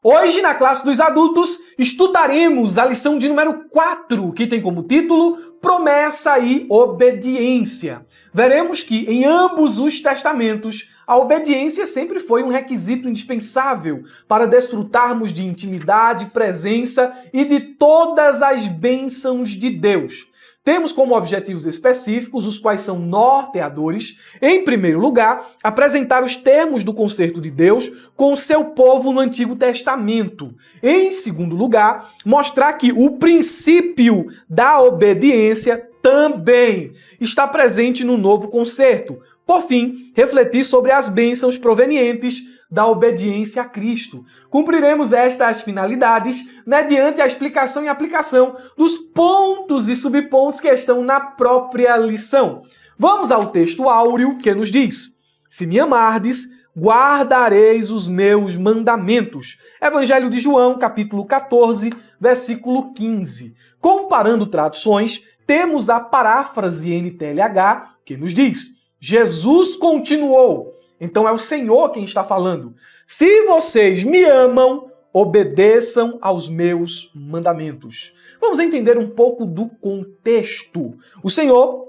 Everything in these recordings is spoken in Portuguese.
Hoje, na classe dos adultos, estudaremos a lição de número 4, que tem como título Promessa e Obediência. Veremos que, em ambos os testamentos, a obediência sempre foi um requisito indispensável para desfrutarmos de intimidade, presença e de todas as bênçãos de Deus. Temos como objetivos específicos, os quais são norteadores, em primeiro lugar, apresentar os termos do concerto de Deus com o seu povo no Antigo Testamento. Em segundo lugar, mostrar que o princípio da obediência também está presente no novo concerto. Por fim, refletir sobre as bênçãos provenientes da obediência a Cristo. Cumpriremos estas finalidades mediante a explicação e aplicação dos pontos e subpontos que estão na própria lição. Vamos ao texto áureo que nos diz: Se me amardes, guardareis os meus mandamentos. Evangelho de João, capítulo 14, versículo 15. Comparando traduções, temos a paráfrase NTLH que nos diz: Jesus continuou. Então é o Senhor quem está falando. Se vocês me amam, obedeçam aos meus mandamentos. Vamos entender um pouco do contexto. O Senhor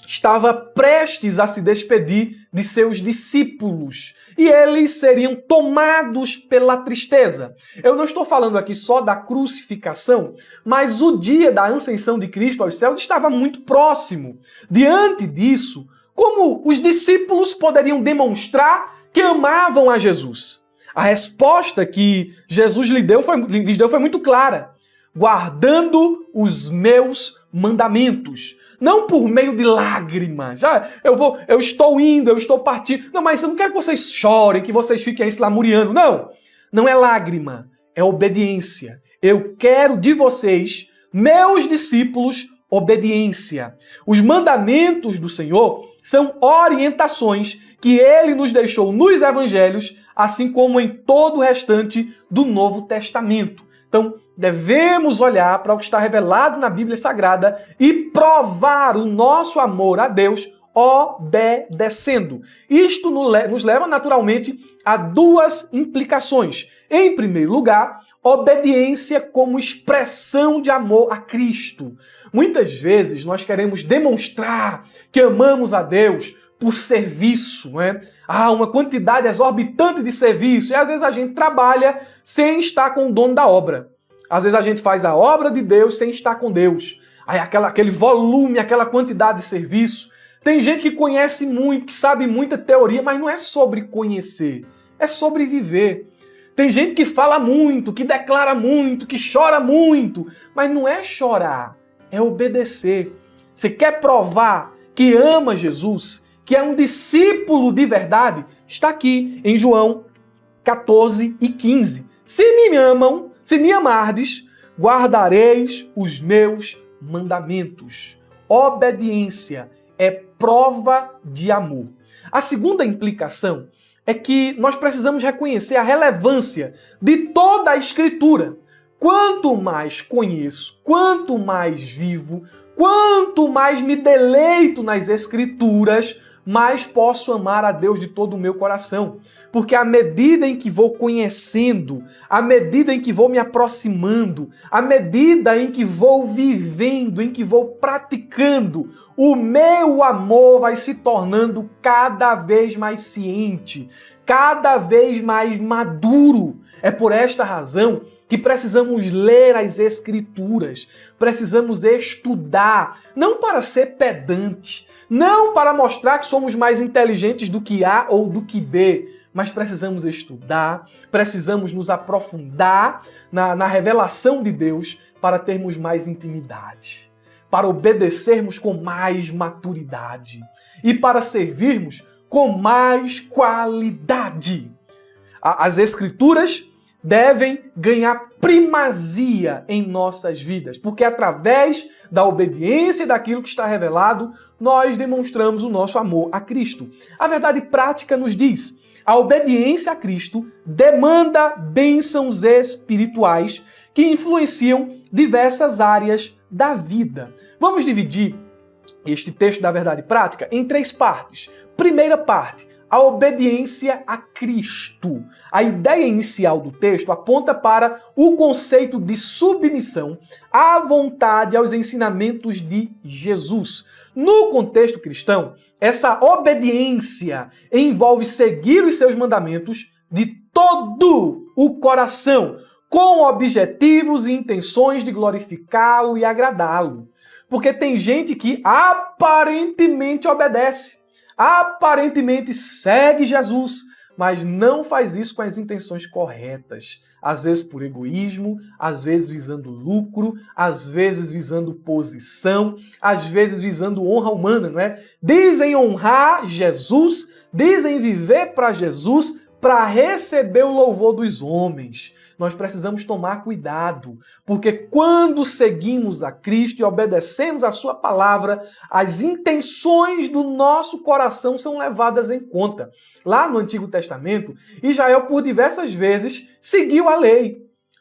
estava prestes a se despedir de seus discípulos e eles seriam tomados pela tristeza. Eu não estou falando aqui só da crucificação, mas o dia da ascensão de Cristo aos céus estava muito próximo. Diante disso, como os discípulos poderiam demonstrar que amavam a Jesus? A resposta que Jesus lhes deu foi muito clara: guardando os meus mandamentos. Não por meio de lágrimas. Eu estou indo, eu estou partindo. Não, mas eu não quero que vocês chorem, que vocês fiquem aí se lamuriando. Não, não é lágrima, é obediência. Eu quero de vocês, meus discípulos, obediência. Os mandamentos do Senhor são orientações que ele nos deixou nos evangelhos, assim como em todo o restante do Novo Testamento. Então, devemos olhar para o que está revelado na Bíblia Sagrada e provar o nosso amor a Deus obedecendo. Isto nos leva naturalmente a duas implicações. Em primeiro lugar, obediência como expressão de amor a Cristo. Muitas vezes nós queremos demonstrar que amamos a Deus por serviço, né? Uma quantidade exorbitante de serviço, e às vezes a gente trabalha sem estar com o dono da obra. Às vezes a gente faz a obra de Deus sem estar com Deus. Aí aquele volume, aquela quantidade de serviço. Tem gente que conhece muito, que sabe muita teoria, mas não é sobre conhecer, é sobre viver. Tem gente que fala muito, que declara muito, que chora muito, mas não é chorar, é obedecer. Você quer provar que ama Jesus, que é um discípulo de verdade? Está aqui em João 14 e 15. Se me amam, se me amardes, guardareis os meus mandamentos. Obediência é prova de amor. A segunda implicação é que nós precisamos reconhecer a relevância de toda a Escritura. Quanto mais conheço, quanto mais vivo, quanto mais me deleito nas Escrituras, mais posso amar a Deus de todo o meu coração. Porque à medida em que vou conhecendo, à medida em que vou me aproximando, à medida em que vou vivendo, em que vou praticando, o meu amor vai se tornando cada vez mais ciente, cada vez mais maduro. É por esta razão que precisamos ler as Escrituras, precisamos estudar, não para ser pedante, não para mostrar que somos mais inteligentes do que A ou do que B, mas precisamos estudar, precisamos nos aprofundar na revelação de Deus para termos mais intimidade, para obedecermos com mais maturidade e para servirmos com mais qualidade. As Escrituras devem ganhar primazia em nossas vidas, porque através da obediência e daquilo que está revelado, nós demonstramos o nosso amor a Cristo. A verdade prática nos diz: a obediência a Cristo demanda bênçãos espirituais que influenciam diversas áreas da vida. Vamos dividir este texto da verdade prática em 3 partes. Primeira parte: a obediência a Cristo. A ideia inicial do texto aponta para o conceito de submissão à vontade e aos ensinamentos de Jesus. No contexto cristão, essa obediência envolve seguir os seus mandamentos de todo o coração, com objetivos e intenções de glorificá-lo e agradá-lo. Porque tem gente que aparentemente obedece, aparentemente segue Jesus, mas não faz isso com as intenções corretas. Às vezes por egoísmo, às vezes visando lucro, às vezes visando posição, às vezes visando honra humana, não é? Dizem honrar Jesus, dizem viver para Jesus, para receber o louvor dos homens. Nós precisamos tomar cuidado, porque quando seguimos a Cristo e obedecemos a sua palavra, as intenções do nosso coração são levadas em conta. Lá no Antigo Testamento, Israel por diversas vezes seguiu a lei,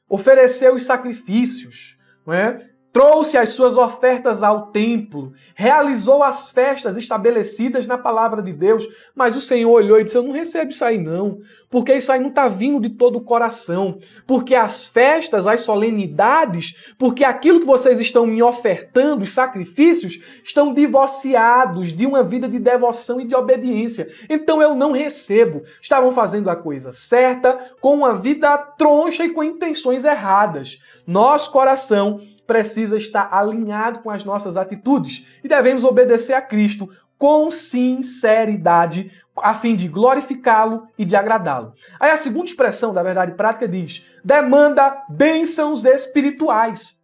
ofereceu os sacrifícios, não é? Trouxe as suas ofertas ao templo, realizou as festas estabelecidas na palavra de Deus, mas o Senhor olhou e disse, eu não recebo isso aí não, porque isso aí não está vindo de todo o coração, porque as festas, as solenidades, porque aquilo que vocês estão me ofertando, os sacrifícios, estão divorciados de uma vida de devoção e de obediência. Então eu não recebo. Estavam fazendo a coisa certa, com uma vida troncha e com intenções erradas. Nosso coração precisa estar alinhado com as nossas atitudes e devemos obedecer a Cristo com sinceridade, a fim de glorificá-lo e de agradá-lo. Aí a segunda expressão da verdade prática diz, demanda bênçãos espirituais.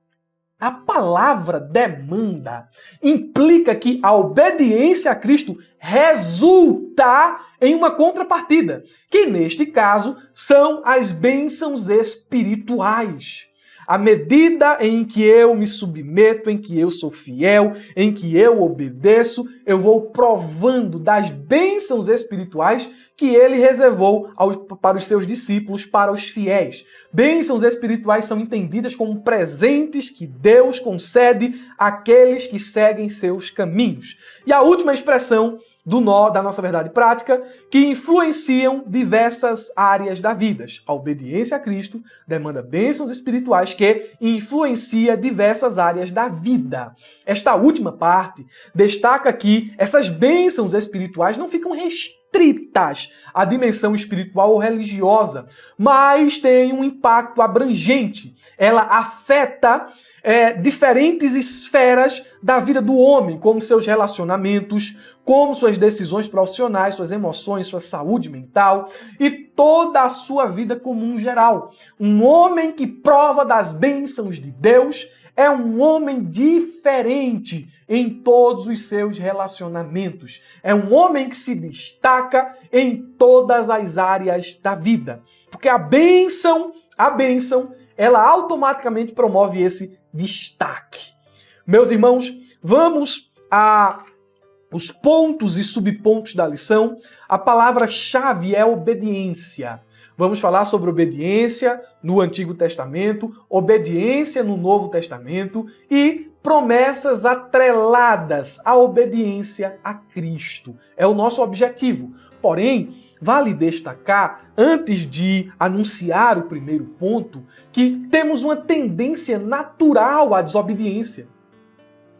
A palavra demanda implica que a obediência a Cristo resulta em uma contrapartida, que neste caso são as bênçãos espirituais. À medida em que eu me submeto, em que eu sou fiel, em que eu obedeço, eu vou provando das bênçãos espirituais que ele reservou para os seus discípulos, para os fiéis. Bênçãos espirituais são entendidas como presentes que Deus concede àqueles que seguem seus caminhos. E a última expressão da nossa verdade prática, que influenciam diversas áreas da vida. A obediência a Cristo demanda bênçãos espirituais que influencia diversas áreas da vida. Esta última parte destaca que essas bênçãos espirituais não ficam restritas à dimensão espiritual ou religiosa, mas tem um impacto abrangente. Ela afeta diferentes esferas da vida do homem, como seus relacionamentos, como suas decisões profissionais, suas emoções, sua saúde mental e toda a sua vida comum geral. Um homem que prova das bênçãos de Deus é um homem diferente em todos os seus relacionamentos. É um homem que se destaca em todas as áreas da vida. Porque a bênção, ela automaticamente promove esse destaque. Meus irmãos, vamos a os pontos e subpontos da lição. A palavra-chave é obediência. Vamos falar sobre obediência no Antigo Testamento, obediência no Novo Testamento e promessas atreladas à obediência a Cristo. É o nosso objetivo. Porém, vale destacar, antes de anunciar o primeiro ponto, que temos uma tendência natural à desobediência.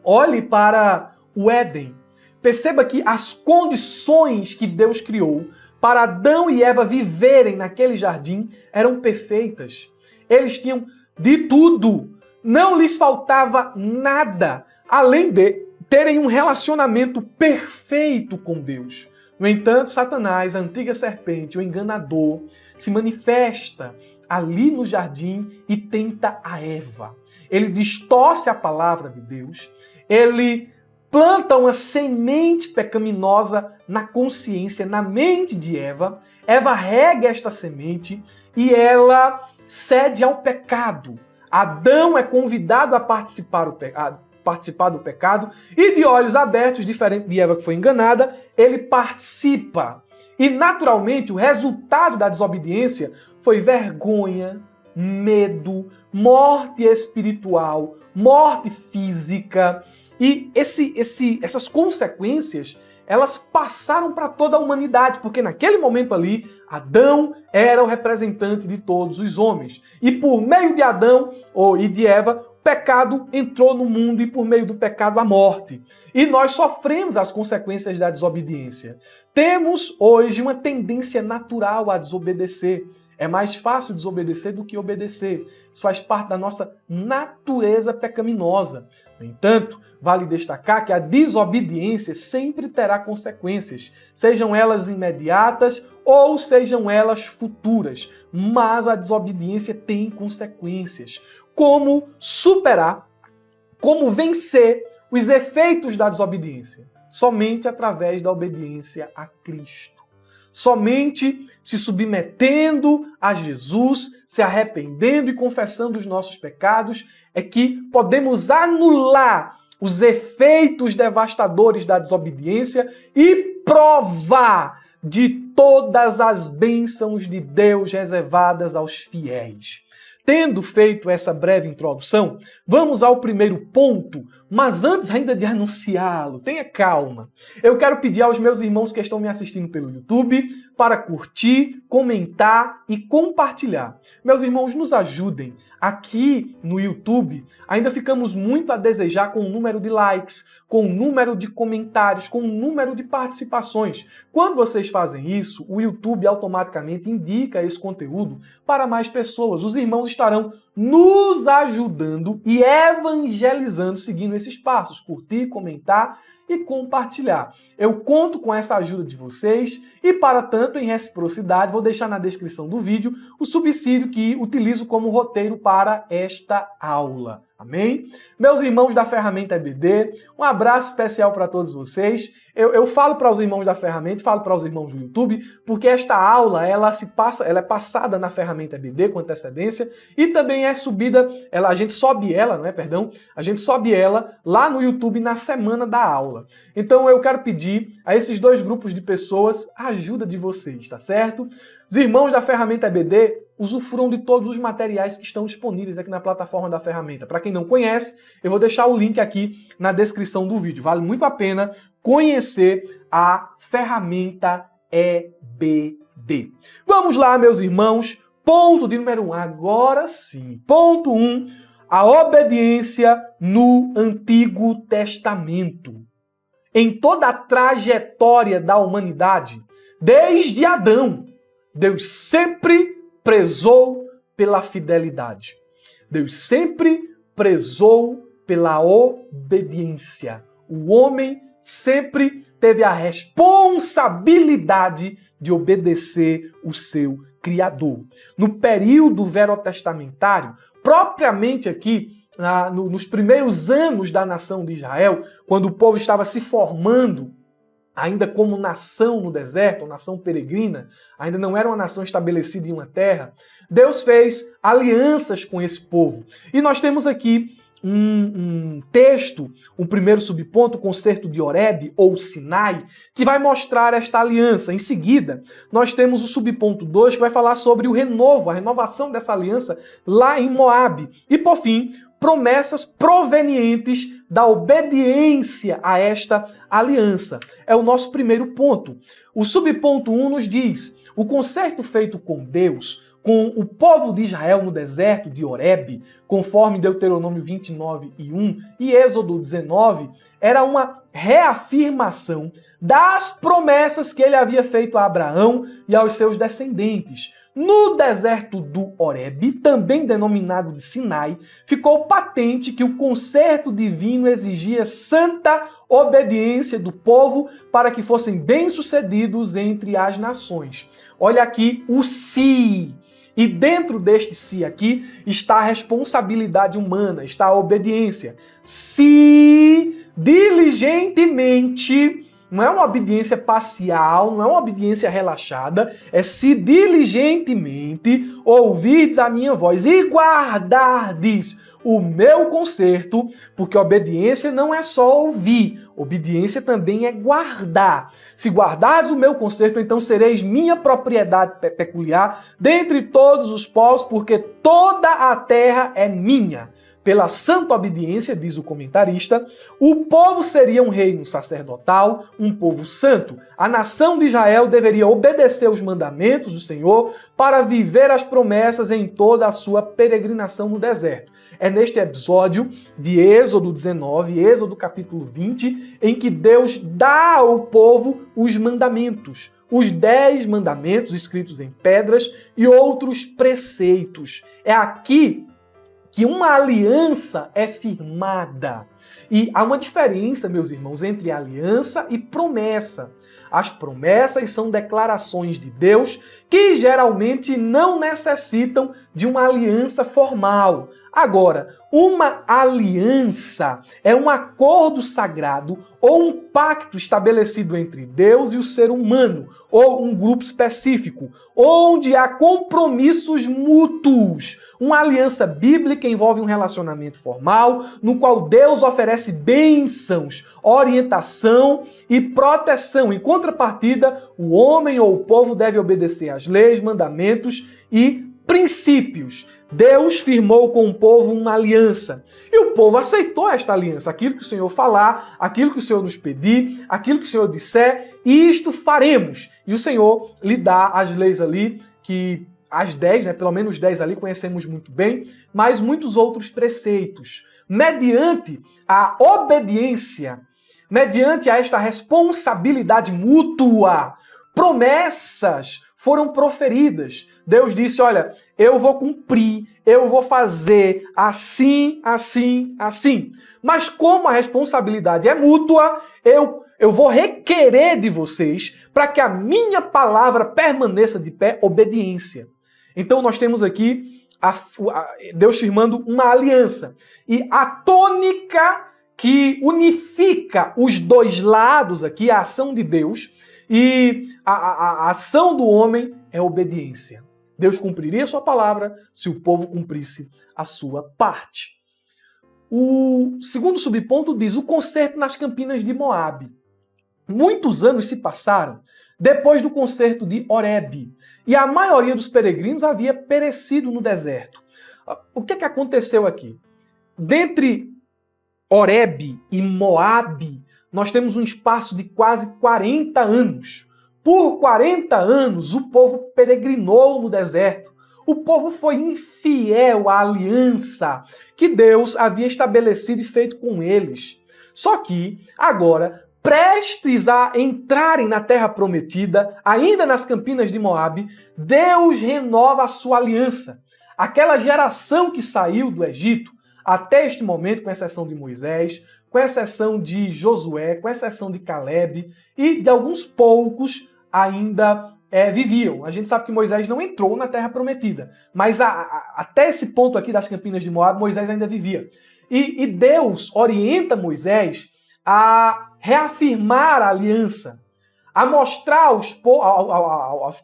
Olhe para o Éden. Perceba que as condições que Deus criou para Adão e Eva viverem naquele jardim eram perfeitas. Eles tinham de tudo. Não lhes faltava nada, além de terem um relacionamento perfeito com Deus. No entanto, Satanás, a antiga serpente, o enganador, se manifesta ali no jardim e tenta a Eva. Ele distorce a palavra de Deus, ele planta uma semente pecaminosa na consciência, na mente de Eva. Eva rega esta semente e ela cede ao pecado. Adão é convidado a participar do pecado e, de olhos abertos, diferente de Eva que foi enganada, ele participa. E, naturalmente, o resultado da desobediência foi vergonha, medo, morte espiritual, morte física. E essas consequências, elas passaram para toda a humanidade, porque naquele momento ali, Adão era o representante de todos os homens. E por meio de Adão e de Eva, o pecado entrou no mundo e por meio do pecado a morte. E nós sofremos as consequências da desobediência. Temos hoje uma tendência natural a desobedecer. É mais fácil desobedecer do que obedecer. Isso faz parte da nossa natureza pecaminosa. No entanto, vale destacar que a desobediência sempre terá consequências, sejam elas imediatas ou sejam elas futuras. Mas a desobediência tem consequências. Como superar, como vencer os efeitos da desobediência? Somente através da obediência a Cristo. Somente se submetendo a Jesus, se arrependendo e confessando os nossos pecados, é que podemos anular os efeitos devastadores da desobediência e provar de todas as bênçãos de Deus reservadas aos fiéis. Tendo feito essa breve introdução, vamos ao primeiro ponto, mas antes ainda de anunciá-lo, tenha calma. Eu quero pedir aos meus irmãos que estão me assistindo pelo YouTube para curtir, comentar e compartilhar. Meus irmãos, nos ajudem. Aqui no YouTube, ainda ficamos muito a desejar com o número de likes, com o número de comentários, com o número de participações. Quando vocês fazem isso, o YouTube automaticamente indica esse conteúdo para mais pessoas. Os irmãos estarão nos ajudando e evangelizando seguindo esses passos. Curtir, comentar e compartilhar. Eu conto com essa ajuda de vocês e, para tanto, em reciprocidade, vou deixar na descrição do vídeo o subsídio que utilizo como roteiro para esta aula. Amém? Meus irmãos da Ferramenta EBD, um abraço especial para todos vocês. Eu falo para os irmãos da Ferramenta, falo para os irmãos do YouTube, porque esta aula ela é passada na Ferramenta EBD com antecedência e também é subida, a gente sobe ela lá no YouTube na semana da aula. Então eu quero pedir a esses dois grupos de pessoas a ajuda de vocês, tá certo? Os irmãos da Ferramenta EBD usufruam de todos os materiais que estão disponíveis aqui na plataforma da Ferramenta. Para quem não conhece, eu vou deixar o link aqui na descrição do vídeo. Vale muito a pena conhecer a Ferramenta EBD. Vamos lá, meus irmãos. Ponto de número 1. Agora sim. Ponto 1. A obediência no Antigo Testamento. Em toda a trajetória da humanidade, desde Adão, Deus sempre prezou pela fidelidade. Deus sempre prezou pela obediência. O homem sempre teve a responsabilidade de obedecer o seu Criador. No período verotestamentário, propriamente aqui, nos primeiros anos da nação de Israel, quando o povo estava se formando, ainda como nação no deserto, nação peregrina, ainda não era uma nação estabelecida em uma terra, Deus fez alianças com esse povo. E nós temos aqui um texto, um primeiro subponto, o concerto de Horebe, ou Sinai, que vai mostrar esta aliança. Em seguida, nós temos o subponto 2, que vai falar sobre o renovo, a renovação dessa aliança lá em Moabe. E, por fim, promessas provenientes da obediência a esta aliança. É o nosso primeiro ponto. O subponto 1 nos diz: o concerto feito com Deus, com o povo de Israel no deserto de Horebe, conforme Deuteronômio 29:1 e Êxodo 19, era uma reafirmação das promessas que ele havia feito a Abraão e aos seus descendentes. No deserto do Horebe, também denominado de Sinai, ficou patente que o concerto divino exigia santa obediência do povo para que fossem bem-sucedidos entre as nações. Olha aqui o se. E dentro deste se aqui está a responsabilidade humana, está a obediência. Se diligentemente, não é uma obediência parcial, não é uma obediência relaxada, é se diligentemente ouvirdes a minha voz e guardardes o meu concerto, porque obediência não é só ouvir, obediência também é guardar. Se guardardes o meu concerto, então sereis minha propriedade peculiar dentre todos os povos, porque toda a terra é minha. Pela santa obediência, diz o comentarista, o povo seria um reino sacerdotal, um povo santo. A nação de Israel deveria obedecer os mandamentos do Senhor para viver as promessas em toda a sua peregrinação no deserto. É neste episódio de Êxodo 19, Êxodo capítulo 20, em que Deus dá ao povo os mandamentos. Os 10 mandamentos escritos em pedras e outros preceitos. É aqui que uma aliança é firmada. E há uma diferença, meus irmãos, entre aliança e promessa. As promessas são declarações de Deus que geralmente não necessitam de uma aliança formal. Agora, uma aliança é um acordo sagrado ou um pacto estabelecido entre Deus e o ser humano, ou um grupo específico, onde há compromissos mútuos. Uma aliança bíblica envolve um relacionamento formal, no qual Deus oferece bênçãos, orientação e proteção. Em contrapartida, o homem ou o povo deve obedecer às leis, mandamentos e princípios. Deus firmou com o povo uma aliança. E o povo aceitou esta aliança. Aquilo que o Senhor falar, aquilo que o Senhor nos pedir, aquilo que o Senhor disser, isto faremos. E o Senhor lhe dá as leis ali, que as 10, pelo menos 10 ali conhecemos muito bem, mas muitos outros preceitos. Mediante a obediência, mediante a esta responsabilidade mútua, promessas foram proferidas. Deus disse, olha, eu vou cumprir, eu vou fazer assim, assim, assim. Mas como a responsabilidade é mútua, eu vou requerer de vocês, para que a minha palavra permaneça de pé, obediência. Então nós temos aqui Deus firmando uma aliança. E a tônica que unifica os dois lados aqui, a ação de Deus e a ação do homem, é obediência. Deus cumpriria a sua palavra se o povo cumprisse a sua parte. O segundo subponto diz o concerto nas campinas de Moabe. Muitos anos se passaram depois do concerto de Horebe, e a maioria dos peregrinos havia perecido no deserto. O que aconteceu aqui? Dentre Horebe e Moabe, nós temos um espaço de quase 40 anos. Por 40 anos, o povo peregrinou no deserto. O povo foi infiel à aliança que Deus havia estabelecido e feito com eles. Só que, agora, prestes a entrarem na terra prometida, ainda nas campinas de Moabe, Deus renova a sua aliança. Aquela geração que saiu do Egito, até este momento, com exceção de Moisés, com exceção de Josué, com exceção de Caleb e de alguns poucos ainda viviam. A gente sabe que Moisés não entrou na terra prometida, mas até esse ponto aqui das campinas de Moabe, Moisés ainda vivia. E Deus orienta Moisés a reafirmar a aliança, a mostrar aos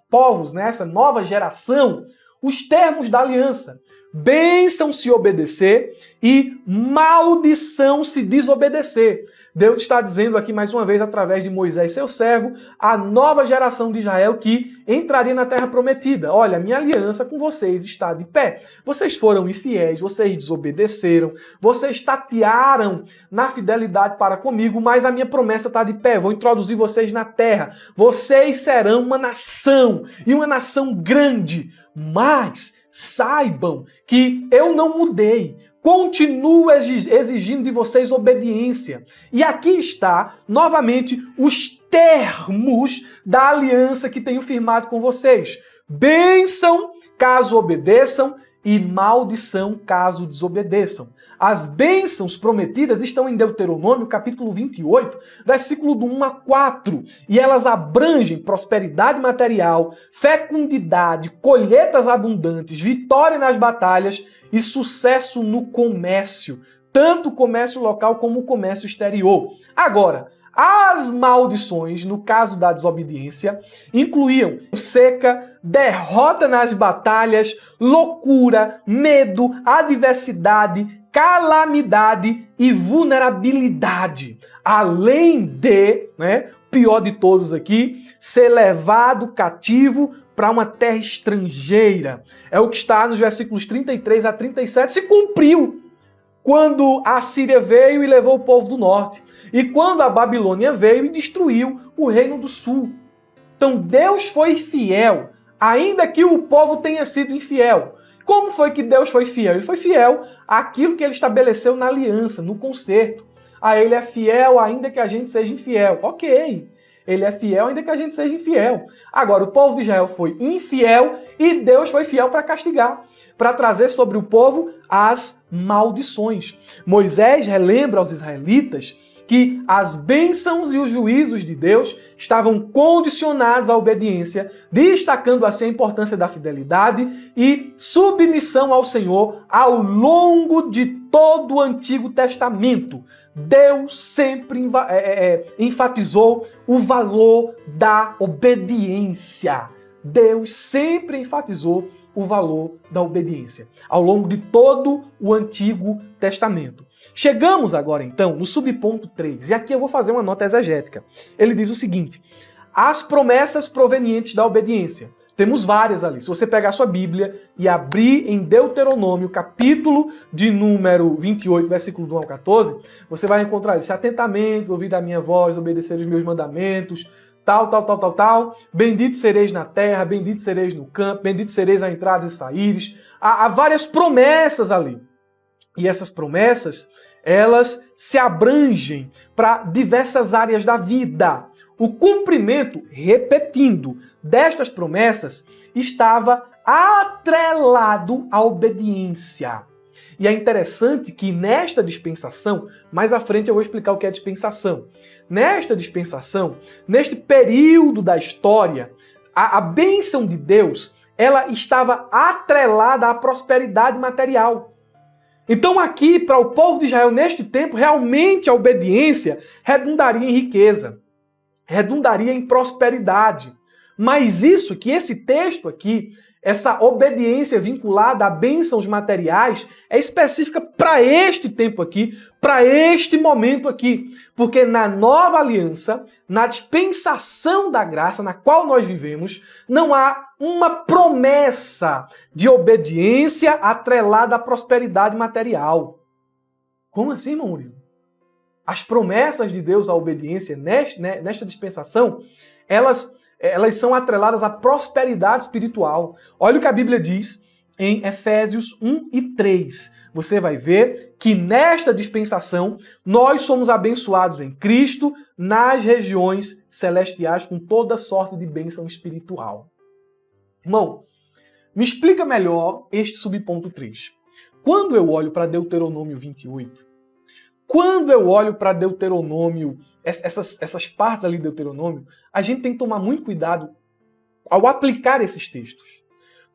povos, nessa nova geração, os termos da aliança. Bênção se obedecer e maldição se desobedecer. Deus está dizendo aqui mais uma vez, através de Moisés, seu servo, a nova geração de Israel que entraria na terra prometida. Olha, minha aliança com vocês está de pé. Vocês foram infiéis, vocês desobedeceram, vocês tatearam na fidelidade para comigo, mas a minha promessa está de pé. Vou introduzir vocês na terra. Vocês serão uma nação, e uma nação grande, mas saibam que eu não mudei. Continuo exigindo de vocês obediência. E aqui está, novamente, os termos da aliança que tenho firmado com vocês. Bênção, caso obedeçam, e maldição, caso desobedeçam. As bênçãos prometidas estão em Deuteronômio, capítulo 28, versículo do 1 a 4, e elas abrangem prosperidade material, fecundidade, colheitas abundantes, vitória nas batalhas e sucesso no comércio, tanto o comércio local como o comércio exterior. Agora, as maldições, no caso da desobediência, incluíam seca, derrota nas batalhas, loucura, medo, adversidade, calamidade e vulnerabilidade. Além de, pior de todos aqui, ser levado cativo para uma terra estrangeira. É o que está nos versículos 33 a 37. Se cumpriu. quando a Síria veio e levou o povo do norte, e quando a Babilônia veio e destruiu o reino do sul. Então Deus foi fiel, ainda que o povo tenha sido infiel. Como foi que Deus foi fiel? Ele foi fiel àquilo que ele estabeleceu na aliança, no concerto. Ele é fiel ainda que a gente seja infiel. Ok, ele é fiel ainda que a gente seja infiel. Agora, o povo de Israel foi infiel e Deus foi fiel para castigar, para trazer sobre o povo as maldições. Moisés relembra aos israelitas que as bênçãos e os juízos de Deus estavam condicionados à obediência, destacando assim a importância da fidelidade e submissão ao Senhor ao longo de todo o Antigo Testamento. Deus sempre enfatizou o valor da obediência. Deus sempre enfatizou o valor da obediência ao longo de todo o Antigo Testamento. Chegamos agora então no subponto 3, e aqui eu vou fazer uma nota exegética. Ele diz o seguinte: as promessas provenientes da obediência. Temos várias ali. Se você pegar a sua Bíblia e abrir em Deuteronômio, capítulo de número 28, versículo 1 ao 14, você vai encontrar isso. Se atentamente ouvir a minha voz, obedecer os meus mandamentos, tal. Bendito sereis na terra, bendito sereis no campo, bendito sereis na entrada e saíres. Há várias promessas ali. E essas promessas, elas se abrangem para diversas áreas da vida. O cumprimento, repetindo, destas promessas estava atrelado à obediência. E é interessante que nesta dispensação, mais à frente eu vou explicar o que é dispensação. Nesta dispensação, neste período da história, a bênção de Deus, ela estava atrelada à prosperidade material. Então aqui, para o povo de Israel, neste tempo, realmente a obediência redundaria em riqueza, redundaria em prosperidade. Mas esse texto aqui, essa obediência vinculada a bênçãos materiais, é específica para este tempo aqui, para este momento aqui. Porque na nova aliança, na dispensação da graça na qual nós vivemos, não há uma promessa de obediência atrelada à prosperidade material. Como assim, irmão Murilo? As promessas de Deus à obediência nesta dispensação, elas são atreladas à prosperidade espiritual. Olha o que a Bíblia diz em Efésios 1 e 3. Você vai ver que nesta dispensação nós somos abençoados em Cristo nas regiões celestiais com toda sorte de bênção espiritual. Irmão, me explica melhor este subponto 3. Quando eu olho para Deuteronômio 28, quando eu olho para Deuteronômio, essas partes ali de Deuteronômio, a gente tem que tomar muito cuidado ao aplicar esses textos.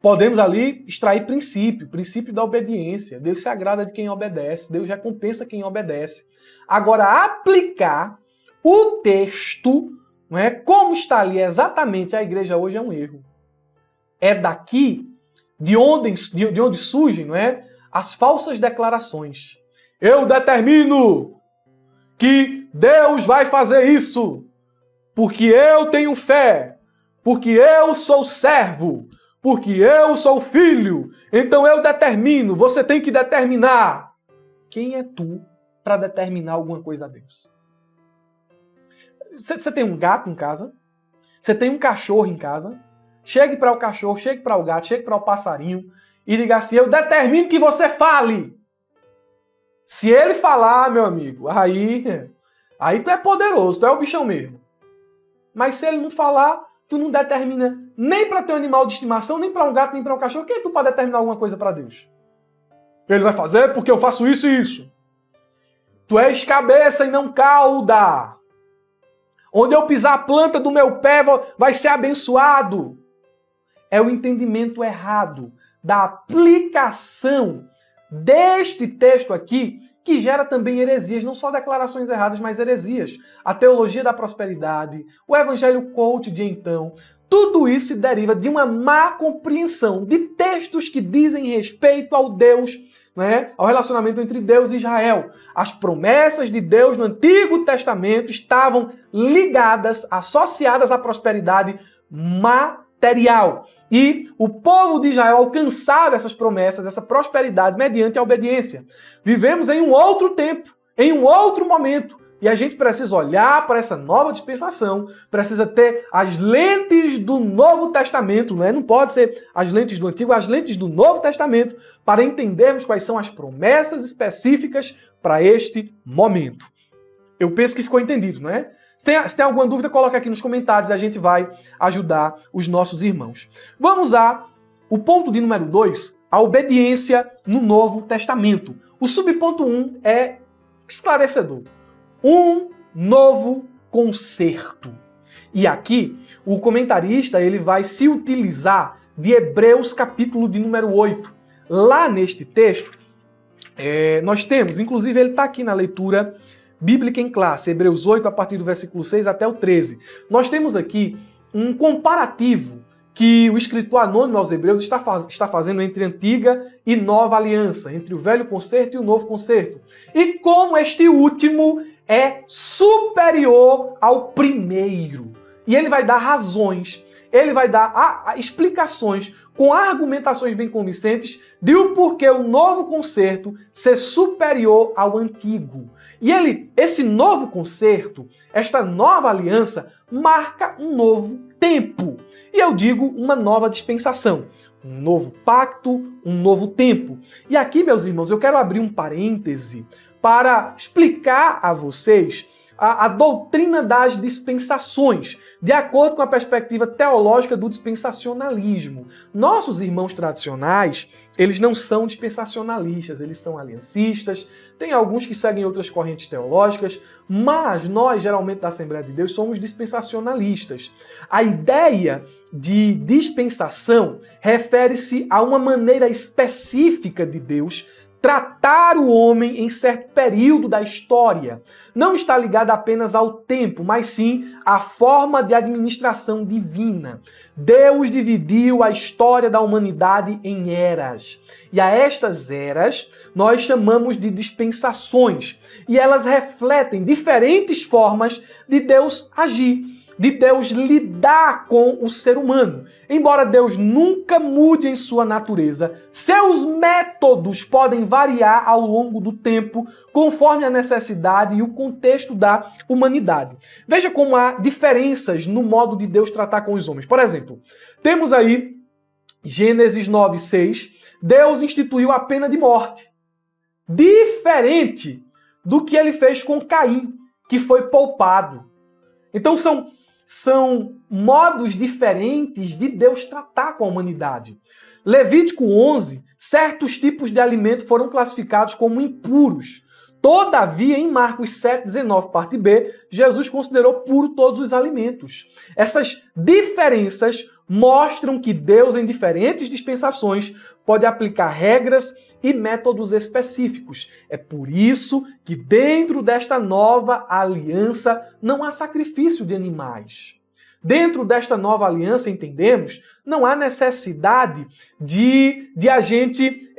Podemos ali extrair princípio da obediência. Deus se agrada de quem obedece, Deus recompensa quem obedece. Agora, aplicar o texto, não é, como está ali exatamente a igreja hoje, é um erro. É daqui de onde surgem, não é, as falsas declarações. Eu determino que Deus vai fazer isso, porque eu tenho fé, porque eu sou servo, porque eu sou filho, então eu determino, você tem que determinar. Quem é tu para determinar alguma coisa a Deus? Você tem um gato em casa? Você tem um cachorro em casa? Chegue para o cachorro, chegue para o gato, chegue para o passarinho e diga assim, eu determino que você fale. Se ele falar, meu amigo, aí tu é poderoso, tu é o bichão mesmo. Mas se ele não falar, tu não determina nem para teu animal de estimação, nem para um gato, nem para um cachorro. Quem é tu para determinar alguma coisa para Deus? Ele vai fazer porque eu faço isso e isso. Tu és cabeça e não cauda. Onde eu pisar a planta do meu pé vai ser abençoado. É o entendimento errado da aplicação deste texto aqui, que gera também heresias, não só declarações erradas, mas heresias. A teologia da prosperidade, o evangelho coach de então, tudo isso se deriva de uma má compreensão de textos que dizem respeito ao Deus, né, ao relacionamento entre Deus e Israel. As promessas de Deus no Antigo Testamento estavam ligadas, associadas à prosperidade material. material. E o povo de Israel alcançava essas promessas, essa prosperidade mediante a obediência. Vivemos em um outro tempo, em um outro momento. E a gente precisa olhar para essa nova dispensação, precisa ter as lentes do Novo Testamento, não pode ser as lentes do Antigo, as lentes do Novo Testamento, para entendermos quais são as promessas específicas para este momento. Eu penso que ficou entendido, não é? Se tem alguma dúvida, coloca aqui nos comentários e a gente vai ajudar os nossos irmãos. Vamos a o ponto de número 2, a obediência no Novo Testamento. O subponto 1 é esclarecedor. Um novo concerto. E aqui, o comentarista ele vai se utilizar de Hebreus capítulo de número 8. Lá neste texto, nós temos, inclusive ele está aqui na leitura bíblica em classe, Hebreus 8, a partir do versículo 6 até o 13. Nós temos aqui um comparativo que o escritor anônimo aos Hebreus está fazendo entre Antiga e Nova Aliança, entre o Velho Concerto e o Novo Concerto. E como este último é superior ao primeiro. E ele vai dar razões, ele vai dar explicações com argumentações bem convincentes de o porquê o novo concerto ser superior ao antigo. E esse novo concerto, esta nova aliança, marca um novo tempo. E eu digo uma nova dispensação, um novo pacto, um novo tempo. E aqui, meus irmãos, eu quero abrir um parêntese para explicar a vocês a doutrina das dispensações, de acordo com a perspectiva teológica do dispensacionalismo. Nossos irmãos tradicionais, eles não são dispensacionalistas, eles são aliancistas, tem alguns que seguem outras correntes teológicas, mas nós, geralmente da Assembleia de Deus, somos dispensacionalistas. A ideia de dispensação refere-se a uma maneira específica de Deus tratar o homem em certo período da história. Não está ligado apenas ao tempo, mas sim à forma de administração divina. Deus dividiu a história da humanidade em eras. E a estas eras nós chamamos de dispensações. E elas refletem diferentes formas de Deus agir, de Deus lidar com o ser humano. Embora Deus nunca mude em sua natureza, seus métodos podem variar ao longo do tempo, conforme a necessidade e o contexto da humanidade. Veja como há diferenças no modo de Deus tratar com os homens. Por exemplo, temos aí Gênesis 9:6, Deus instituiu a pena de morte. Diferente do que ele fez com Caim, que foi poupado. Então são modos diferentes de Deus tratar com a humanidade. Levítico 11, certos tipos de alimento foram classificados como impuros. Todavia, em Marcos 7,19, parte B, Jesus considerou puro todos os alimentos. Essas diferenças mostram que Deus, em diferentes dispensações, pode aplicar regras e métodos específicos. É por isso que dentro desta nova aliança não há sacrifício de animais. Dentro desta nova aliança, entendemos, não há necessidade de a gente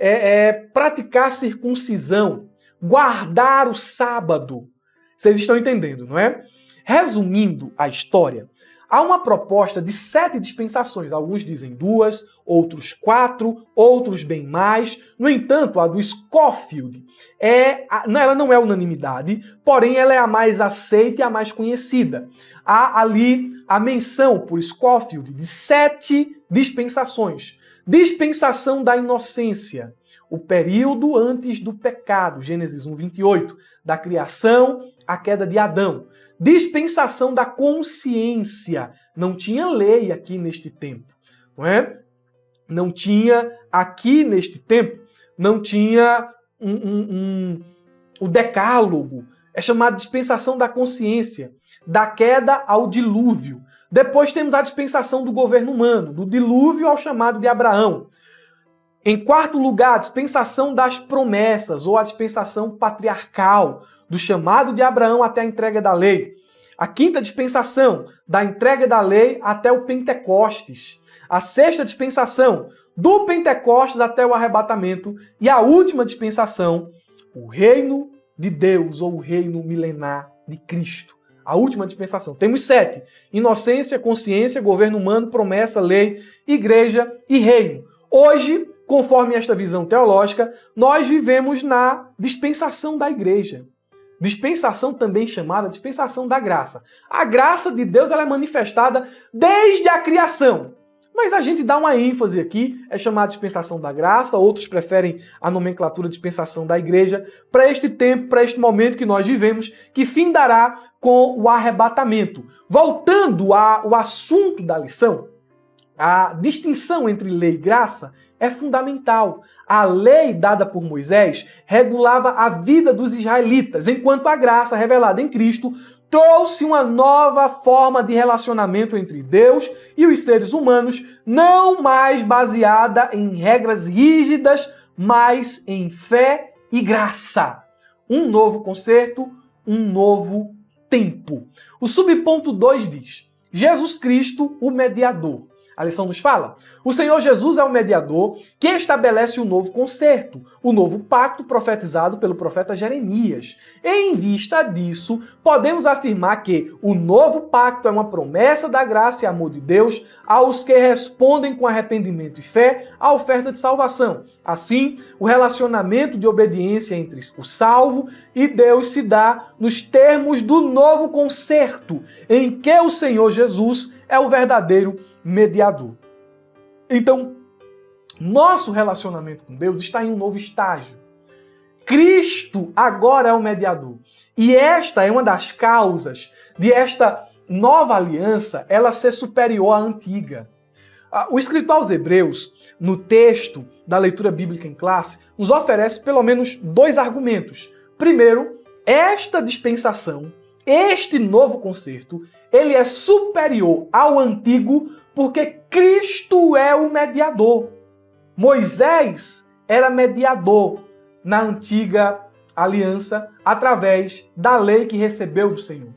praticar circuncisão, guardar o sábado. Vocês estão entendendo, não é? Resumindo a história, há uma proposta de 7 dispensações. Alguns dizem 2, outros 4, outros bem mais. No entanto, a do Scofield, ela não é unanimidade, porém ela é a mais aceita e a mais conhecida. Há ali a menção por Scofield de 7 dispensações. Dispensação da inocência, o período antes do pecado, Gênesis 1:28, da criação à queda de Adão. Dispensação da consciência. Não tinha lei aqui neste tempo, não é? Não tinha aqui neste tempo, não tinha o decálogo. É chamado de dispensação da consciência, da queda ao dilúvio. Depois temos a dispensação do governo humano, do dilúvio ao chamado de Abraão. Em quarto lugar, a dispensação das promessas, ou a dispensação patriarcal, do chamado de Abraão até a entrega da lei. A quinta dispensação, da entrega da lei até o Pentecostes. A sexta dispensação, do Pentecostes até o arrebatamento. E a última dispensação, o reino de Deus, ou o reino milenar de Cristo. a última dispensação. Temos 7. Inocência, consciência, governo humano, promessa, lei, igreja e reino. Hoje, conforme esta visão teológica, nós vivemos na dispensação da igreja. Dispensação também chamada dispensação da graça. A graça de Deus ela é manifestada desde a criação. Mas a gente dá uma ênfase aqui, é chamada dispensação da graça, outros preferem a nomenclatura dispensação da igreja, para este tempo, para este momento que nós vivemos, que findará com o arrebatamento. Voltando ao assunto da lição, a distinção entre lei e graça é fundamental. A lei dada por Moisés regulava a vida dos israelitas, enquanto a graça revelada em Cristo trouxe uma nova forma de relacionamento entre Deus e os seres humanos, não mais baseada em regras rígidas, mas em fé e graça. Um novo concerto, um novo tempo. O subponto 2 diz: Jesus Cristo, o mediador. A lição nos fala: o Senhor Jesus é o mediador que estabelece o novo concerto, o novo pacto profetizado pelo profeta Jeremias. Em vista disso, podemos afirmar que o novo pacto é uma promessa da graça e amor de Deus aos que respondem com arrependimento e fé à oferta de salvação. Assim, o relacionamento de obediência entre o salvo e Deus se dá nos termos do novo concerto, em que o Senhor Jesus é o verdadeiro mediador. Então, nosso relacionamento com Deus está em um novo estágio. Cristo agora é o mediador. E esta é uma das causas de esta nova aliança ela ser superior à antiga. O escritor aos Hebreus, no texto da leitura bíblica em classe, nos oferece pelo menos 2 argumentos. Primeiro, esta dispensação, este novo concerto, ele é superior ao antigo porque Cristo é o mediador. Moisés era mediador na antiga aliança através da lei que recebeu do Senhor.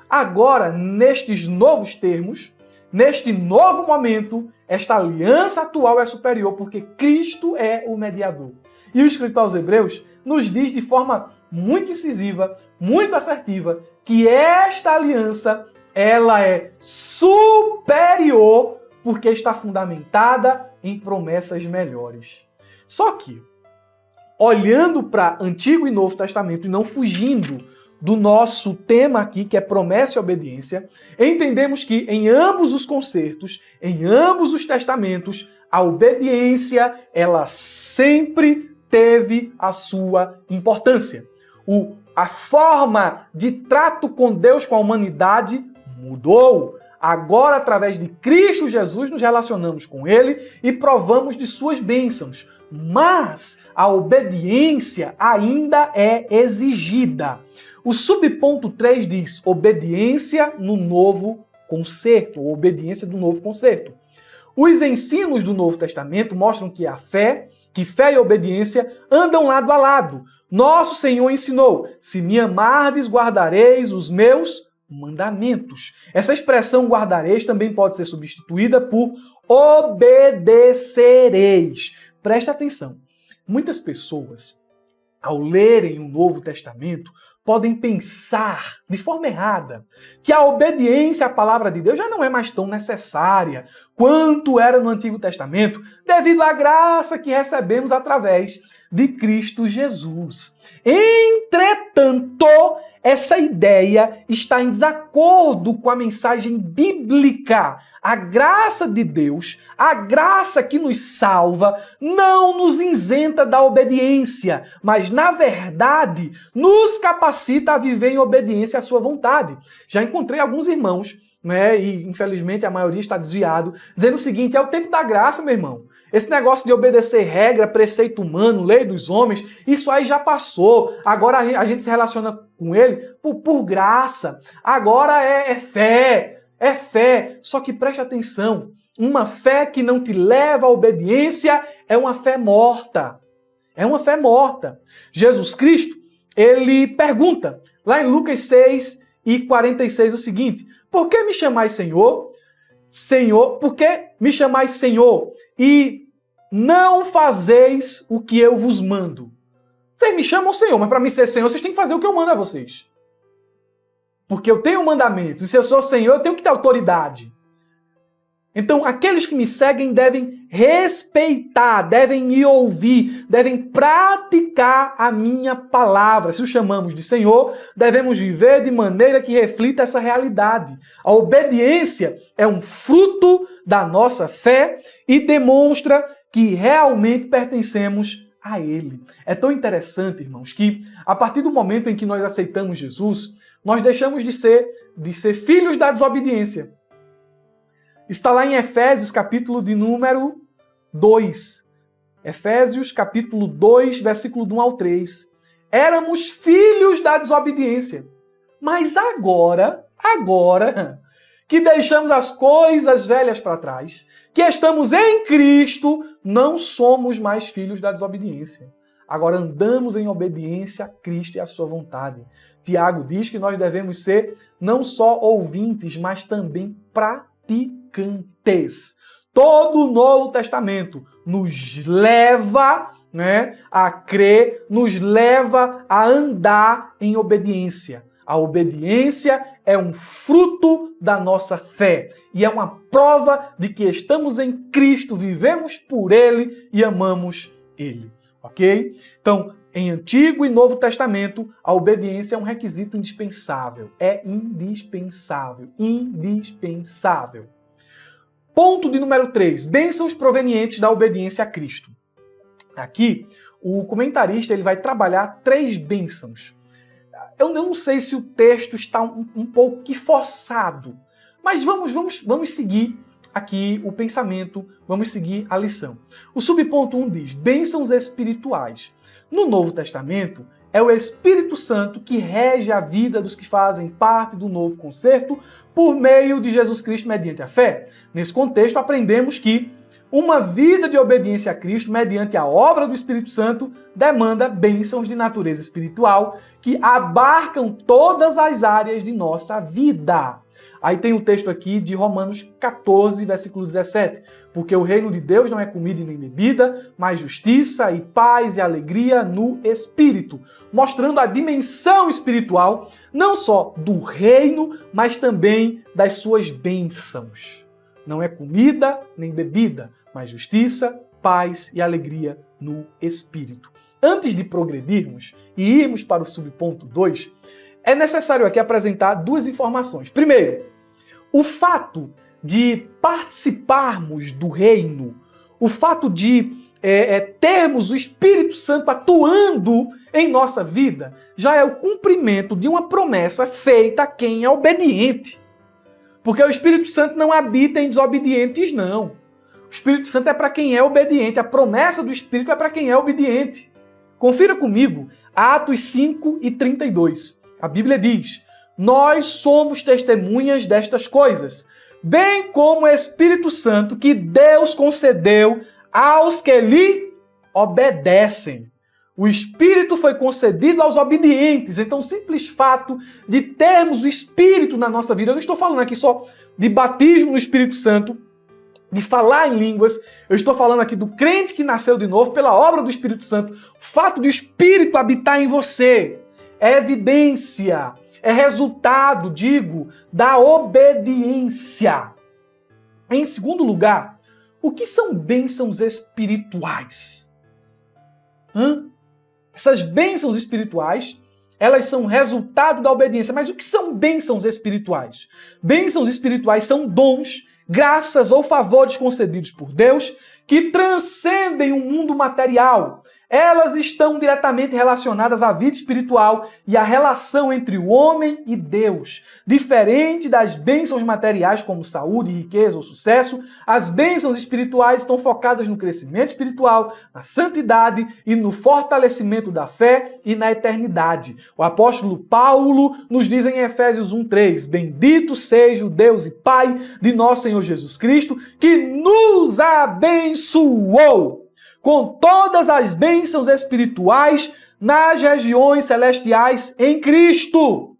Agora, nestes novos termos, neste novo momento, esta aliança atual é superior porque Cristo é o mediador. E o escritor aos Hebreus nos diz de forma muito incisiva, muito assertiva, que esta aliança ela é superior porque está fundamentada em promessas melhores. Só que, olhando para Antigo e Novo Testamento e não fugindo do nosso tema aqui, que é promessa e obediência, entendemos que em ambos os concertos, em ambos os testamentos, a obediência, ela sempre teve a sua importância. A forma de trato com Deus, com a humanidade, mudou. Agora, através de Cristo Jesus, nos relacionamos com Ele e provamos de suas bênçãos. Mas a obediência ainda é exigida. O subponto 3 diz obediência no novo concerto, ou obediência do novo concerto. Os ensinos do Novo Testamento mostram que fé e obediência andam lado a lado. Nosso Senhor ensinou: se me amardes, guardareis os meus mandamentos. Essa expressão guardareis também pode ser substituída por obedecereis. Preste atenção. Muitas pessoas, ao lerem o Novo Testamento, podem pensar de forma errada que a obediência à palavra de Deus já não é mais tão necessária quanto era no Antigo Testamento, devido à graça que recebemos através de Cristo Jesus. Entretanto, essa ideia está em desacordo com a mensagem bíblica. A graça de Deus, a graça que nos salva, não nos isenta da obediência, mas, na verdade, nos capacita a viver em obediência à sua vontade. Já encontrei alguns irmãos, e infelizmente a maioria está desviado, dizendo o seguinte: é o tempo da graça, meu irmão. Esse negócio de obedecer regra, preceito humano, lei dos homens, isso aí já passou. Agora a gente se relaciona com ele por graça. Agora é fé. É fé. Só que preste atenção. Uma fé que não te leva à obediência é uma fé morta. É uma fé morta. Jesus Cristo, ele pergunta, lá em Lucas 6:46, o seguinte: por que me chamais Senhor? Senhor, por que me chamais Senhor e não fazeis o que eu vos mando? Vocês me chamam Senhor, mas para mim ser Senhor, vocês têm que fazer o que eu mando a vocês. porque eu tenho mandamentos, e se eu sou Senhor, eu tenho que ter autoridade. Então, aqueles que me seguem devem respeitar, devem me ouvir, devem praticar a minha palavra. Se o chamamos de Senhor, devemos viver de maneira que reflita essa realidade. A obediência é um fruto da nossa fé e demonstra que realmente pertencemos a Ele. É tão interessante, irmãos, que a partir do momento em que nós aceitamos Jesus, nós deixamos de ser filhos da desobediência. Está lá em Efésios, capítulo de número 2. Efésios, capítulo 2, versículo do 1 ao 3. Éramos filhos da desobediência. Mas agora que deixamos as coisas velhas para trás, que estamos em Cristo, não somos mais filhos da desobediência. Agora andamos em obediência a Cristo e à sua vontade. Tiago diz que nós devemos ser não só ouvintes, mas também praticantes. Todo o Novo Testamento nos leva, a crer, nos leva a andar em obediência. A obediência é um fruto da nossa fé e é uma prova de que estamos em Cristo, vivemos por Ele e amamos Ele. Ok? Então, em Antigo e Novo Testamento, a obediência é um requisito indispensável. É indispensável. Indispensável. Ponto de número 3. Bênçãos provenientes da obediência a Cristo. Aqui, o comentarista ele vai trabalhar 3 bênçãos. Eu não sei se o texto está um pouco que forçado, mas vamos seguir aqui o pensamento, vamos seguir a lição. O subponto 1 diz, bênçãos espirituais. No Novo Testamento, é o Espírito Santo que rege a vida dos que fazem parte do novo concerto por meio de Jesus Cristo mediante a fé. Nesse contexto, aprendemos que uma vida de obediência a Cristo mediante a obra do Espírito Santo demanda bênçãos de natureza espiritual que abarcam todas as áreas de nossa vida. Aí tem o texto aqui de Romanos 14, versículo 17. Porque o reino de Deus não é comida e nem bebida, mas justiça e paz e alegria no Espírito. Mostrando a dimensão espiritual, não só do reino, mas também das suas bênçãos. Não é comida nem bebida, mas justiça, paz e alegria no Espírito. Antes de progredirmos e irmos para o subponto 2, é necessário aqui apresentar 2 informações. Primeiro, o fato de participarmos do reino, o fato de termos o Espírito Santo atuando em nossa vida, já é o cumprimento de uma promessa feita a quem é obediente. Porque o Espírito Santo não habita em desobedientes, não. O Espírito Santo é para quem é obediente. A promessa do Espírito é para quem é obediente. Confira comigo, Atos 5:32. A Bíblia diz, nós somos testemunhas destas coisas, bem como o Espírito Santo que Deus concedeu aos que lhe obedecem. O Espírito foi concedido aos obedientes. Então, o simples fato de termos o Espírito na nossa vida, eu não estou falando aqui só de batismo no Espírito Santo, de falar em línguas, eu estou falando aqui do crente que nasceu de novo pela obra do Espírito Santo. O fato do Espírito habitar em você é evidência, é resultado, da obediência. Em segundo lugar, o que são bênçãos espirituais? Essas bênçãos espirituais, elas são resultado da obediência. Mas o que são bênçãos espirituais? Bênçãos espirituais são dons, graças ou favores concedidos por Deus que transcendem o mundo material. Elas estão diretamente relacionadas à vida espiritual e à relação entre o homem e Deus. Diferente das bênçãos materiais como saúde, riqueza ou sucesso, as bênçãos espirituais estão focadas no crescimento espiritual, na santidade e no fortalecimento da fé e na eternidade. O apóstolo Paulo nos diz em Efésios 1:3, bendito seja o Deus e Pai de nosso Senhor Jesus Cristo, que nos abençoou com todas as bênçãos espirituais nas regiões celestiais em Cristo.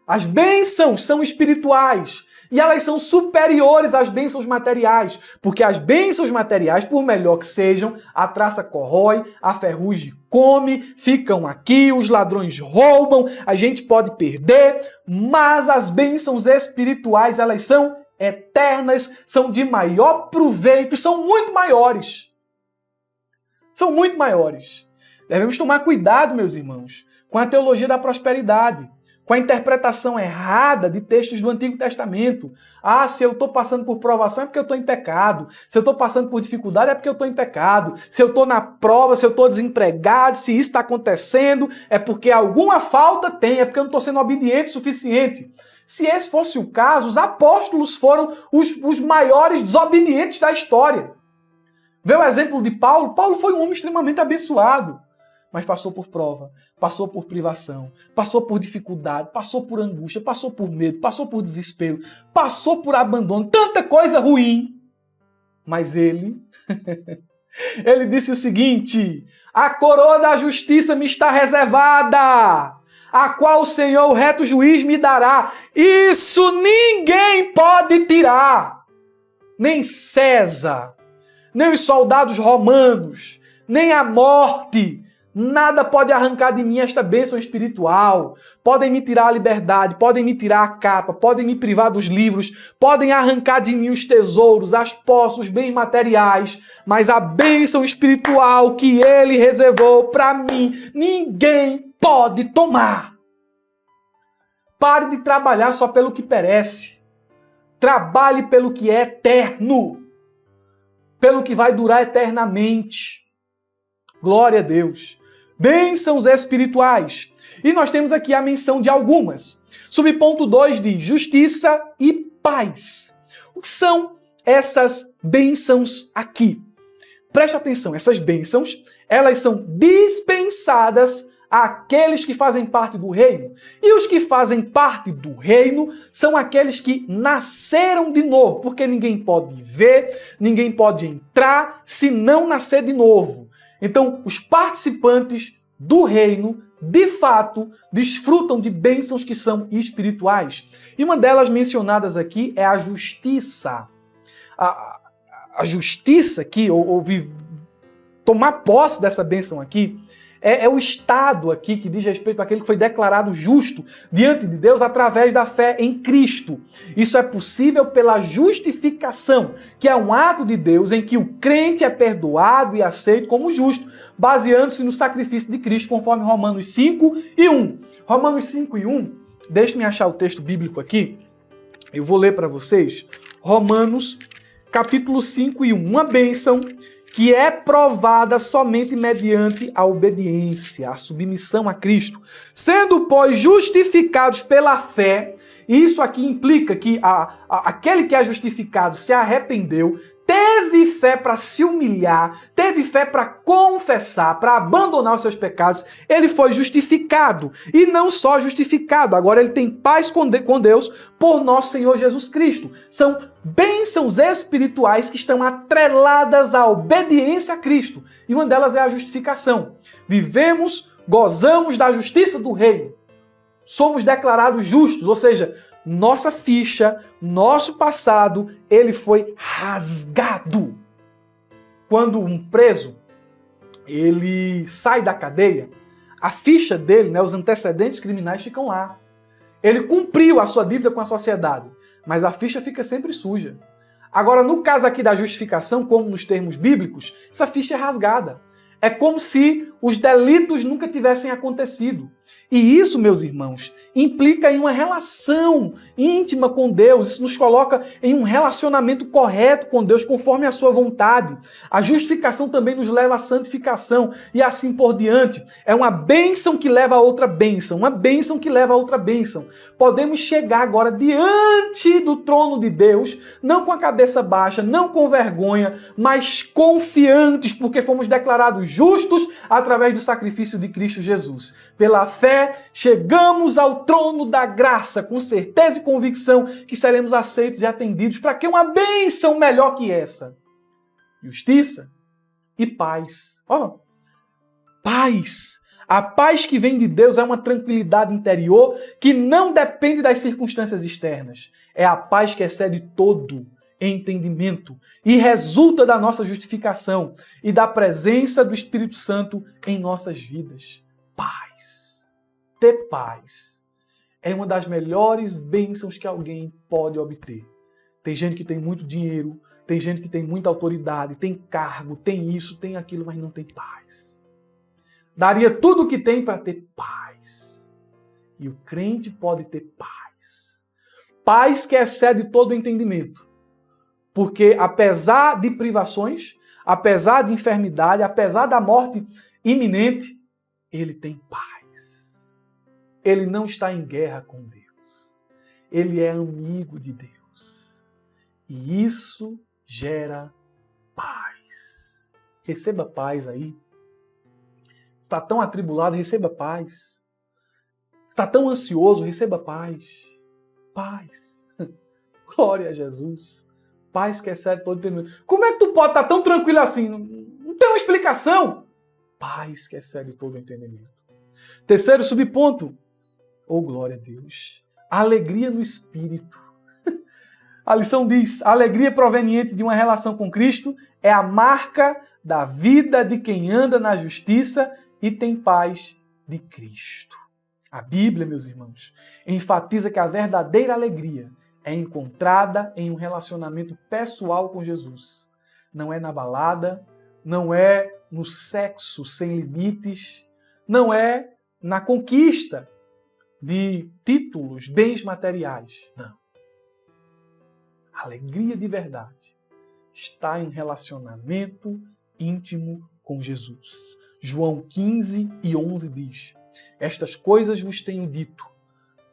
As bênçãos são espirituais E elas são superiores às bênçãos materiais, porque as bênçãos materiais, por melhor que sejam, a traça corrói, a ferrugem come, ficam aqui, os ladrões roubam, a gente pode perder, mas as bênçãos espirituais, elas são eternas, são de maior proveito, são muito maiores. São muito maiores. Devemos tomar cuidado, meus irmãos, com a teologia da prosperidade, com a interpretação errada de textos do Antigo Testamento. Ah, se eu estou passando por provação é porque eu estou em pecado. Se eu estou passando por dificuldade é porque eu estou em pecado. Se eu estou na prova, se eu estou desempregado, se isso está acontecendo, é porque alguma falta tem, é porque eu não estou sendo obediente o suficiente. Se esse fosse o caso, os apóstolos foram os maiores desobedientes da história. Vê o exemplo de Paulo. Paulo foi um homem extremamente abençoado, mas passou por prova, passou por privação, passou por dificuldade, passou por angústia, passou por medo, passou por desespero, passou por abandono, tanta coisa ruim. Mas ele disse o seguinte: a coroa da justiça me está reservada, a qual o Senhor, o reto juiz, me dará. Isso ninguém pode tirar, nem César, nem os soldados romanos, nem a morte. Nada pode arrancar de mim esta bênção espiritual. Podem me tirar a liberdade, podem me tirar a capa, podem me privar dos livros, podem arrancar de mim os tesouros, as posses, os bens materiais, mas a bênção espiritual que ele reservou para mim, ninguém pode tomar. Pare de trabalhar só pelo que perece. Trabalhe pelo que é eterno, pelo que vai durar eternamente. Glória a Deus. Bênçãos espirituais. E nós temos aqui a menção de algumas. Subponto 2 diz justiça e paz. O que são essas bênçãos aqui? Preste atenção, essas bênçãos, elas são dispensadas àqueles que fazem parte do reino. E os que fazem parte do reino são aqueles que nasceram de novo, porque ninguém pode ver, ninguém pode entrar se não nascer de novo. Então, os participantes do reino, de fato, desfrutam de bênçãos que são espirituais. E uma delas mencionadas aqui é a justiça. A justiça aqui, tomar posse dessa bênção aqui, é o estado aqui que diz respeito àquele que foi declarado justo diante de Deus através da fé em Cristo. Isso é possível pela justificação, que é um ato de Deus em que o crente é perdoado e aceito como justo, baseando-se no sacrifício de Cristo, conforme Romanos 5:1. Romanos 5:1, deixe-me achar o texto bíblico aqui, eu vou ler para vocês. Romanos, capítulo 5:1, uma bênção que é provada somente mediante a obediência, a submissão a Cristo. Sendo, pois, justificados pela fé, e isso aqui implica que aquele que é justificado se arrependeu, teve fé para se humilhar, teve fé para confessar, para abandonar os seus pecados, ele foi justificado. E não só justificado, agora ele tem paz com Deus por nosso Senhor Jesus Cristo. São bênçãos espirituais que estão atreladas à obediência a Cristo. E uma delas é a justificação. Vivemos, gozamos da justiça do reino. Somos declarados justos, ou seja, nossa ficha, nosso passado, ele foi rasgado. Quando um preso, ele sai da cadeia, a ficha dele, os antecedentes criminais ficam lá. Ele cumpriu a sua dívida com a sociedade, mas a ficha fica sempre suja. Agora, no caso aqui da justificação, como nos termos bíblicos, essa ficha é rasgada. É como se os delitos nunca tivessem acontecido. E isso, meus irmãos, implica em uma relação íntima com Deus. Isso nos coloca em um relacionamento correto com Deus, conforme a sua vontade. A justificação também nos leva à santificação e assim por diante. É uma bênção que leva a outra bênção, uma bênção que leva a outra bênção. Podemos chegar agora diante do trono de Deus, não com a cabeça baixa, não com vergonha, mas confiantes, porque fomos declarados justos através do sacrifício de Cristo Jesus. Pela fé, chegamos ao trono da graça, com certeza e convicção que seremos aceitos e atendidos. Para que uma bênção melhor que essa? Justiça e paz. Paz. A paz que vem de Deus é uma tranquilidade interior que não depende das circunstâncias externas. É a paz que excede todo entendimento e resulta da nossa justificação e da presença do Espírito Santo em nossas vidas. Paz. Ter paz é uma das melhores bênçãos que alguém pode obter. Tem gente que tem muito dinheiro, tem gente que tem muita autoridade, tem cargo, tem isso, tem aquilo, mas não tem paz. Daria tudo o que tem para ter paz. E o crente pode ter paz. Paz que excede todo o entendimento. Porque apesar de privações, apesar de enfermidade, apesar da morte iminente, ele tem paz. Ele não está em guerra com Deus. Ele é amigo de Deus. E isso gera paz. Receba paz aí. Está tão atribulado, receba paz. Está tão ansioso, receba paz. Paz. Glória a Jesus. Paz que excede todo entendimento. Como é que tu pode estar tão tranquilo assim? Não tem uma explicação. Paz que excede todo entendimento. Terceiro subponto. Oh, glória a Deus. Alegria no Espírito. A lição diz, a alegria proveniente de uma relação com Cristo é a marca da vida de quem anda na justiça e tem paz de Cristo. A Bíblia, meus irmãos, enfatiza que a verdadeira alegria é encontrada em um relacionamento pessoal com Jesus. Não é na balada, não é no sexo sem limites, não é na conquista de títulos, bens materiais. Não. A alegria de verdade está em relacionamento íntimo com Jesus. João 15:11 diz: estas coisas vos tenho dito,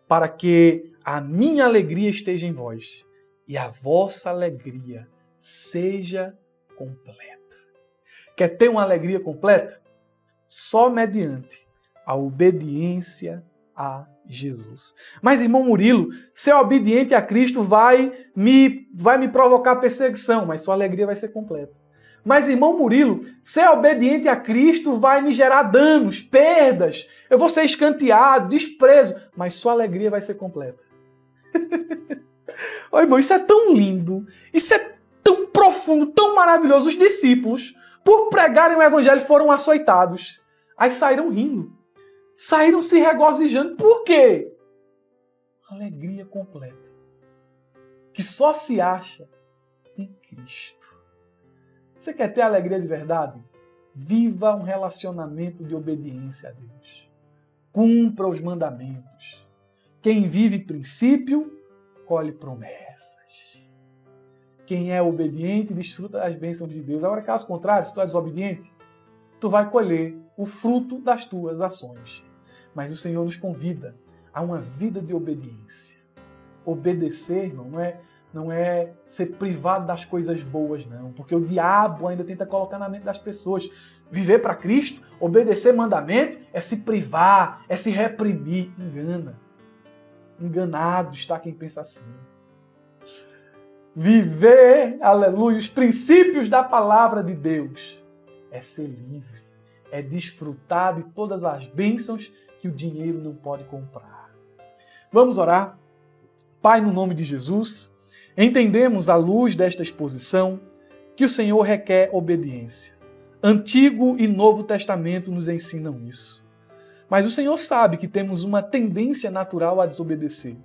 para que a minha alegria esteja em vós e a vossa alegria seja completa. Quer ter uma alegria completa? Só mediante a obediência a Jesus. Mas, irmão Murilo, ser obediente a Cristo vai me provocar perseguição, mas sua alegria vai ser completa. Mas, irmão Murilo, ser obediente a Cristo vai me gerar danos, perdas, eu vou ser escanteado, desprezo, mas sua alegria vai ser completa. Ô, irmão, isso é tão lindo, isso é tão profundo, tão maravilhoso. Os discípulos, por pregarem o evangelho, foram açoitados. Aí saíram rindo, saíram se regozijando. Por quê? Alegria completa, que só se acha em Cristo. Você quer ter alegria de verdade? Viva um relacionamento de obediência a Deus. Cumpra os mandamentos. Quem vive princípio, colhe promessas. Quem é obediente, desfruta das bênçãos de Deus. Agora, caso contrário, se tu é desobediente, tu vai colher o fruto das tuas ações. Mas o Senhor nos convida a uma vida de obediência. Obedecer, irmão, não é ser privado das coisas boas, não. Porque o diabo ainda tenta colocar na mente das pessoas. Viver para Cristo, obedecer mandamento, é se privar, é se reprimir. Engana. Enganado está quem pensa assim. Viver, aleluia, os princípios da palavra de Deus é ser livre, é desfrutar de todas as bênçãos que o dinheiro não pode comprar. Vamos orar? Pai, no nome de Jesus, entendemos à luz desta exposição que o Senhor requer obediência. Antigo e Novo Testamento nos ensinam isso. Mas o Senhor sabe que temos uma tendência natural a desobedecer.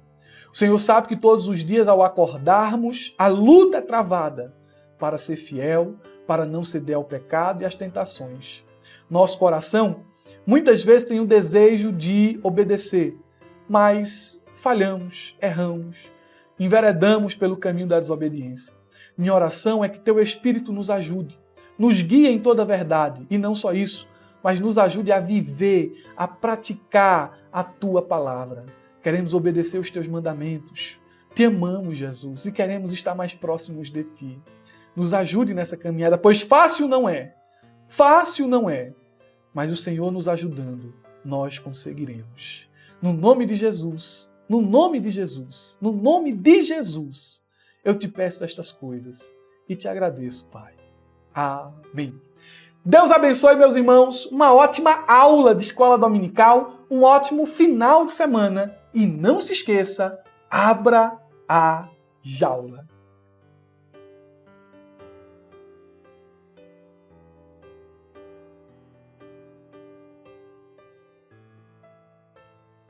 O Senhor sabe que todos os dias, ao acordarmos, a luta é travada para ser fiel, para não ceder ao pecado e às tentações. Nosso coração muitas vezes tem o desejo de obedecer, mas falhamos, erramos, enveredamos pelo caminho da desobediência. Minha oração é que Teu Espírito nos ajude, nos guie em toda a verdade, e não só isso, mas nos ajude a viver, a praticar a Tua palavra. Queremos obedecer os Teus mandamentos. Te amamos, Jesus, e queremos estar mais próximos de Ti. Nos ajude nessa caminhada, pois fácil não é, mas o Senhor nos ajudando, nós conseguiremos. No nome de Jesus, no nome de Jesus, no nome de Jesus, eu te peço estas coisas e te agradeço, Pai. Amém. Deus abençoe, meus irmãos, uma ótima aula de escola dominical, um ótimo final de semana e não se esqueça, abra a jaula.